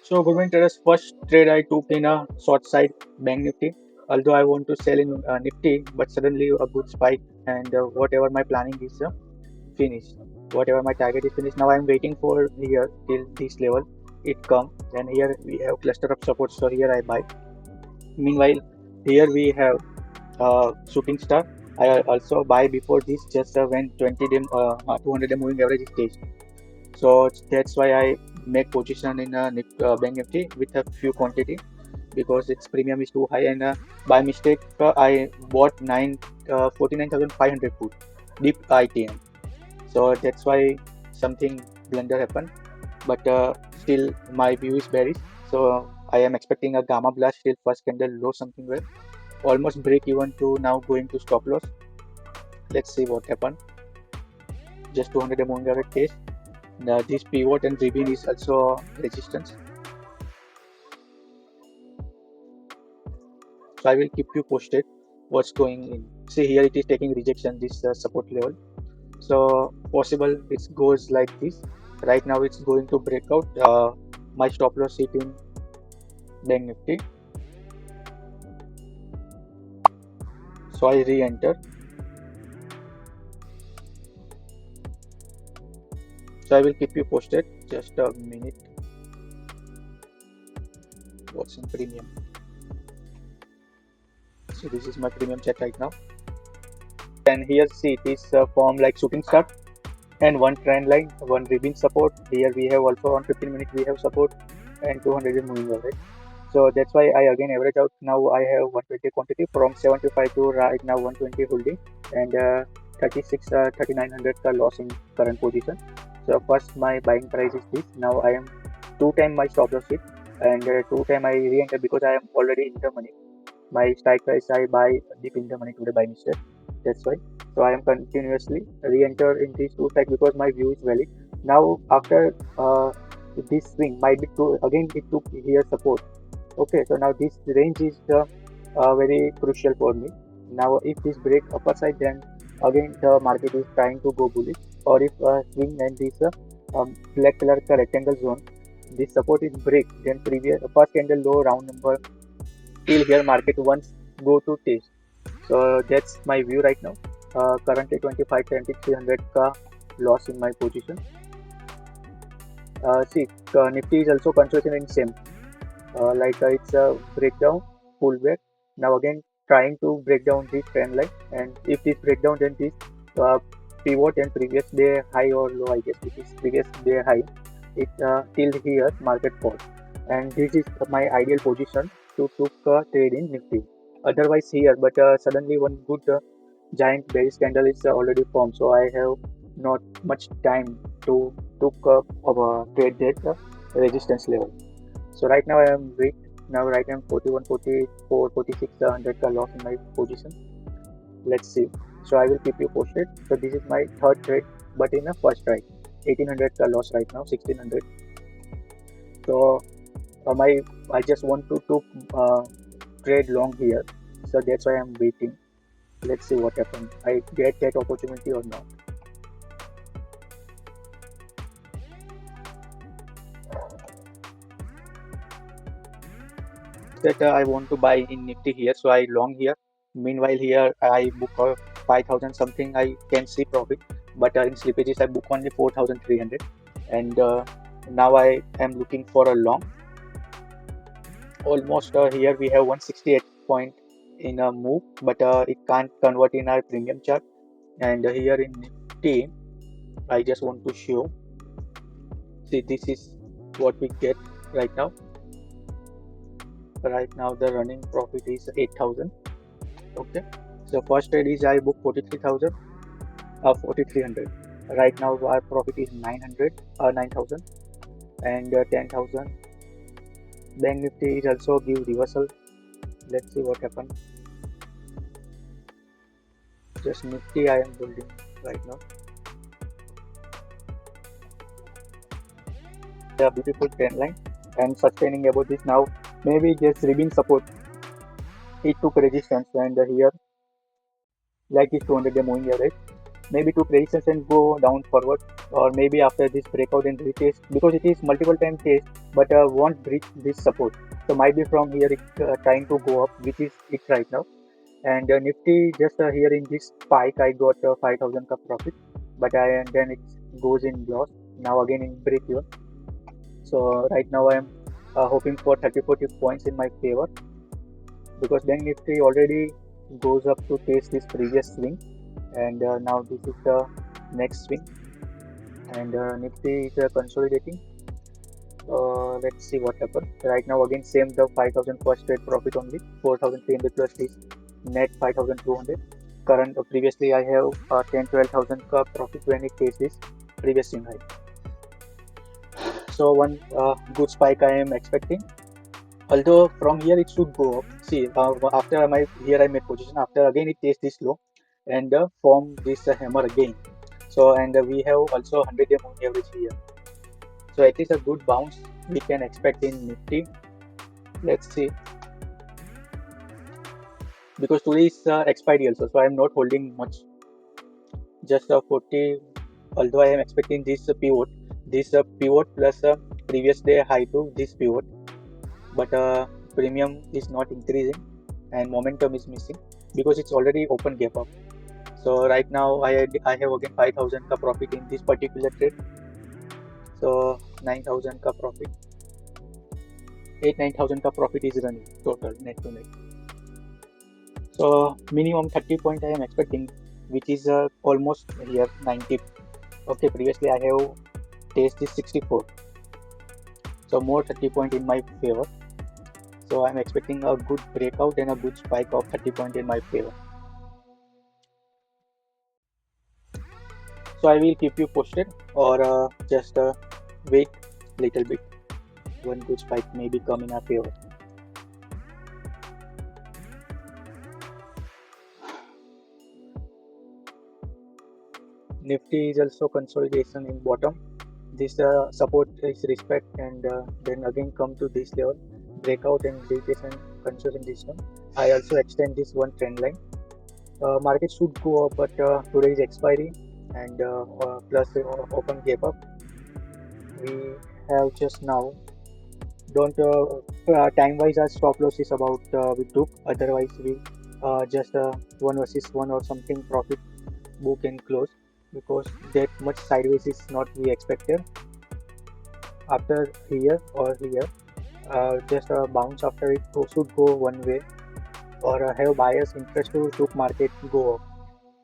So government traders first trade I took in a short side bank nifty. Although I want to sell in nifty, but suddenly a good spike and whatever my planning is finished. Whatever my target is finished. Now I'm waiting for here till this level. It come and here we have cluster of support. So here I buy. Meanwhile, here we have shooting star. I also buy before this just when 20 day 200 day moving average is staged. So that's why I make position in bank nifty with a few quantity because its premium is too high and by mistake I bought 49,500 put deep ITM. So that's why something blunder happened. But still my view is bearish. So I am expecting a gamma blast till first candle low something well. Almost break even to now going to stop loss. Let's see what happened. Just 200 moving average case. This pivot and ribbon is also resistance. So I will keep you posted what's going in. See here it is taking rejection this support level. So possible it goes like this. Right now it's going to break out. My stop loss hit in bank nifty. So I re-enter. So I will keep you posted. Just a minute. What's in premium? So this is my premium chat right now. And here see it is form like shooting star and one trend line, one ribbon support. Here we have also on 15 minutes we have support and 200 is moving average. So that's why I again average out. Now I have 120 quantity from 75 to right now 120 holding and 3900 ka loss in current position. So first my buying price is this. Now I am 2 times my stop loss hit and 2 times I re-enter because I am already in the money. My strike price I buy deep in the money today by mistake. That's why. So I am continuously re-enter in these two strike because my view is valid. Now after this swing might be to again it took here support. Okay, so now this range is very crucial for me. Now if this break upper side, then again the market is trying to go bullish, or if swing and this black color rectangle zone, this support is break, then previous first candle low round number till here market once go to test. So that's my view right now. Currently 25 300 ka loss in my position. See, Nifty is also consolidating in same. It's a breakdown, pullback. Now again trying to break down this trend line, and if this breakdown, then this pivot and previous day high or low, I guess this is previous day high. It till here market fall, and this is my ideal position to took a trade in Nifty. Otherwise here, but suddenly one good giant bearish candle is already formed, so I have not much time to took trade that resistance level. So right now I am weak. Now right now I'm 41, 44, 46, 100 ka loss in my position. Let's see. So I will keep you posted. So this is my third trade, but in a first trade, 1800 ka loss right now, 1600. So I just want to trade long here. So that's why I'm waiting. Let's see what happens. I get that opportunity or not. That I want to buy in Nifty here, so I long here. Meanwhile, here I book 5,000 something. I can see profit, but in slippages I book only 4,300, and now I am looking for a long. Almost here we have 168 point in a move, but it can't convert in our premium chart. And here in Nifty, I just want to show. See, this is what we get right now. Right now the running profit is 8,000. Okay, so first trade is I book 43,000 4300. Right now our profit is 9,000 and 10,000. Bank Nifty is also give reversal. Let's see what happens. Just Nifty I am building right now. A beautiful trend line and sustaining about this. Now maybe just ribbon support, it took resistance, and here like this 200 day moving average, maybe two predictions and go down forward, or maybe after this breakout and retest, because it is multiple time test but won't breach this support. So might be from here it trying to go up, which is it right now. And Nifty just here in this spike I got 5,000 ka profit, but and then it goes in loss. Now again in break even. So right now I am hoping for 30-40 points in my favor, because Bank Nifty already goes up to test this previous swing, and now this is the next swing, and Nifty is consolidating. Let's see what happens. Right now again same, the 5,000 first trade profit only, 4,300 plus this net 5,200. Current previously I have 10-12,000 ka profit when it takes this previous swing high. So one good spike I am expecting. Although from here it should go up. See, after here I made position, after again it takes this low and form this hammer again. So and we have also 100-day moving average here. So at least a good bounce we can expect in Nifty. Let's see. Because today is expiry also, so I am not holding much. Just 40. Although I am expecting this pivot plus previous day high to this pivot, but premium is not increasing and momentum is missing because it's already open gap up. So right now I have again 5,000 ka profit in this particular trade. So 9,000 ka profit, 9,000 ka profit is running total net to net. So minimum 30 point I am expecting, which is almost here 90. Okay, previously I have tasted 64, so more 30 point in my favor. So I'm expecting a good breakout and a good spike of 30 point in my favor. So I will keep you posted, or just wait little bit. One good spike may come in our favor. Nifty is also consolidation in bottom. This support is respect, and then again come to this level, breakout and retest and consolidation. I also extend this one trend line. Market should go up, but today is expiry and plus open gap up. We have just now. Don't time wise our stop loss is about we took. Otherwise we just 1 versus 1 or something profit book and close, because that much sideways is not we expected. After here or here, just a bounce after it should go one way, or have buyers interest to market go up.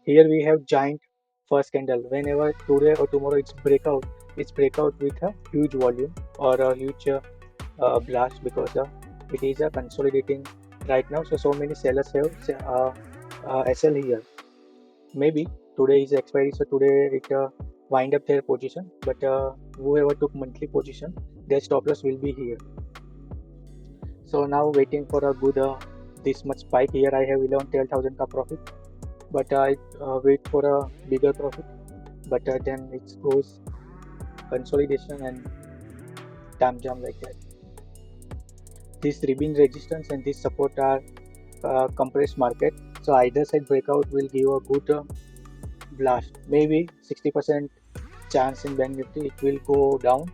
Here we have giant first candle. Whenever today or tomorrow it's breakout with a huge volume or a huge blast, because it is consolidating right now. So many sellers have SL here. Maybe today is expiry, so today it wind up their position, but whoever took monthly position, their stop loss will be here. So now waiting for a good this much spike. Here I have 12,000 ka profit, but I wait for a bigger profit, but then it goes consolidation and jam like that. This ribbon resistance and this support are compressed market, so either side breakout will give a good blast. Maybe 60% chance in Bank Nifty it will go down,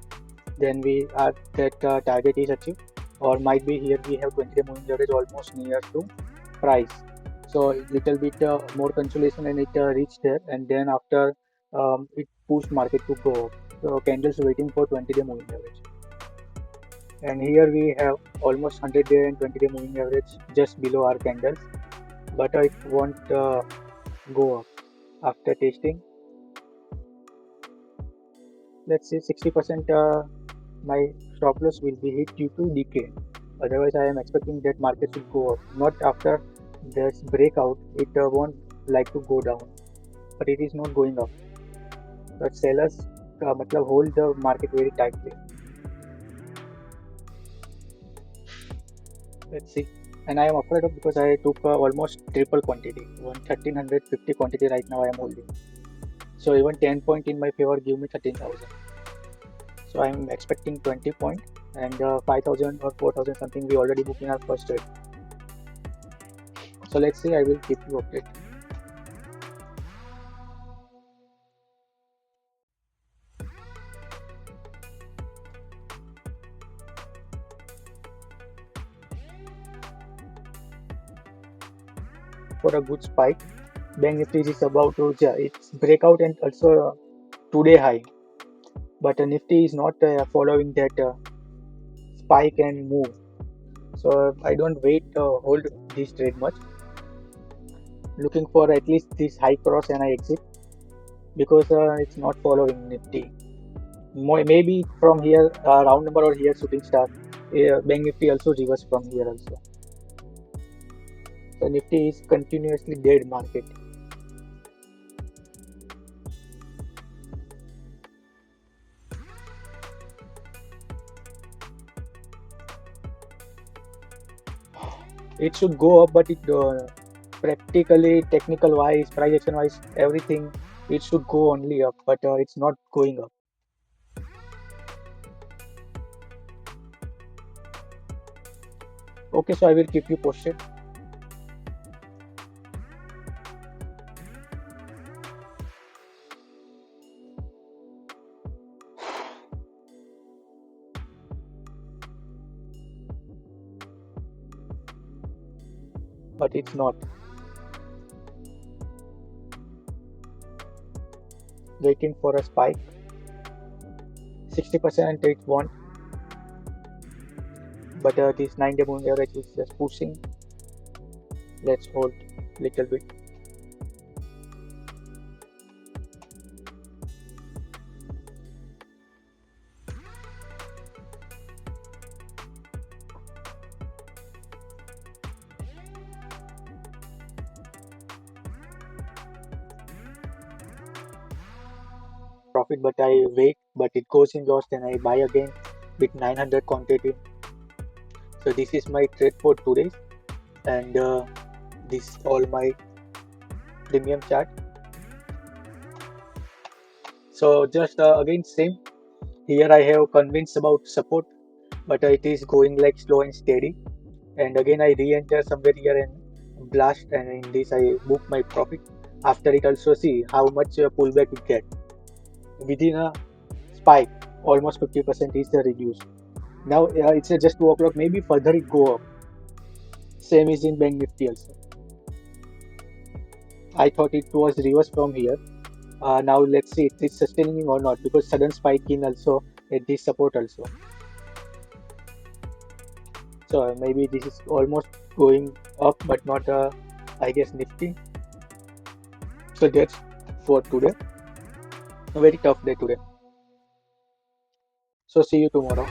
then we are that target is achieved, or might be here we have 20-day moving average almost near to price, so little bit more consolidation and it reached there, and then after it pushed market to go up. So candles waiting for 20-day moving average, and here we have almost 100-day and 20-day moving average just below our candles, but it won't go up after testing. Let's say 60% my stop loss will be hit due to decay. Otherwise I am expecting that market should go up. Not after this breakout, it won't like to go down, but it is not going up. But sellers hold the market very tightly. Let's see. And I am afraid of, because I took almost triple quantity, 1350 quantity right now I am holding. So even 10 point in my favor give me 13,000. So I am expecting 20 point, and 5,000 or 4,000 something we already booked in our first trade. So let's see, I will keep you updated. for a good spike. Bank Nifty is about to its breakout and also today high, but Nifty is not following that spike and move. So I don't wait hold this trade much. Looking for at least this high cross and I exit because it's not following Nifty. Maybe from here round number or here shooting star. Bank Nifty also reverse from here also. So Nifty is continuously dead market. It should go up, but it practically, technical wise, price action wise, everything, it should go only up, but it's not going up. Okay, so I will keep you posted. But it's not. Waiting for a spike. 60% it won't. But this 9-day moving average is just pushing. Let's hold little bit. Profit, but I wait, but it goes in loss, then I buy again with 900 quantity. So this is my trade for today, and this is all my premium chart. So just again same here, I have convinced about support, but it is going like slow and steady, and again I re-enter somewhere here and blast, and in this I book my profit. After it also see how much pullback it get within a spike. Almost 50% is the reduce. Now it's just 2 o'clock, maybe further it go up. Same is in Bank Nifty also. I thought it was reverse from here. Now let's see it is sustaining or not, because sudden spike in also at this support also. So maybe this is almost going up, but not I guess Nifty. So that's for today. A very tough day today. So see you tomorrow.